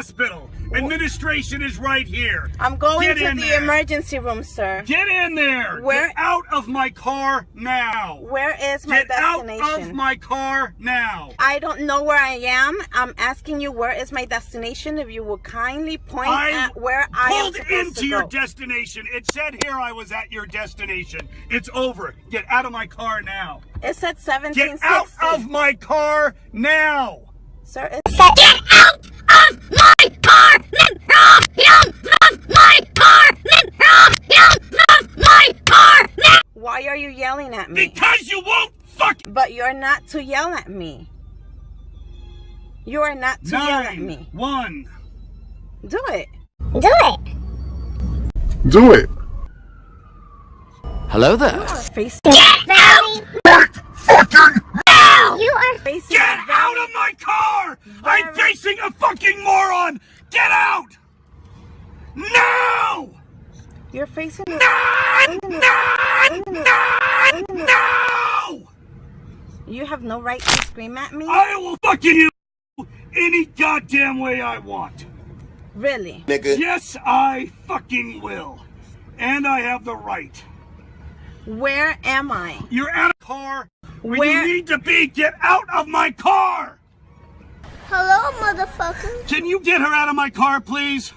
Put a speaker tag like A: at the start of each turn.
A: hospital. Administration is right here.
B: I'm going
A: Get
B: to
A: in
B: the
A: there.
B: emergency room, sir.
A: Get in there.
B: Where-
A: Get out of my car now.
B: Where is my
A: Get out
B: destination?
A: of my car now.
B: I don't know where I am. I'm asking you where is my destination. If you would kindly point at where I am
A: pulled
B: supposed
A: into
B: to
A: your
B: go.
A: destination. It said here I was at your destination. It's over. Get out of my car now.
B: It said
A: Get
B: 1760.
A: out of my car now.
B: Sir, it
C: Get out of my car! Get out of my car! Get out of my car!
B: why are you yelling at me?
A: Because you won't fucking.
B: But you're not to yell at me. You are not to yell at me.
A: 9-1.
B: Do it.
C: Do it!
D: Do it.
E: Hello there.
B: You are facing
C: Get out!
D: Fucking
C: Now! You are
B: facing
A: Get out of my car! I'm facing a fucking moron! Get out! No!
B: You're facing
A: No!
B: You have no right to scream at me.
A: I will fucking you any goddamn way I want.
B: Really?
A: Yes, I fucking will. And I have the right.
B: Where am I?
A: You're out of car where
B: Where-
A: you need to be. Get out of my car!
C: Hello, motherfucker.
A: Can you get her out of my car, please?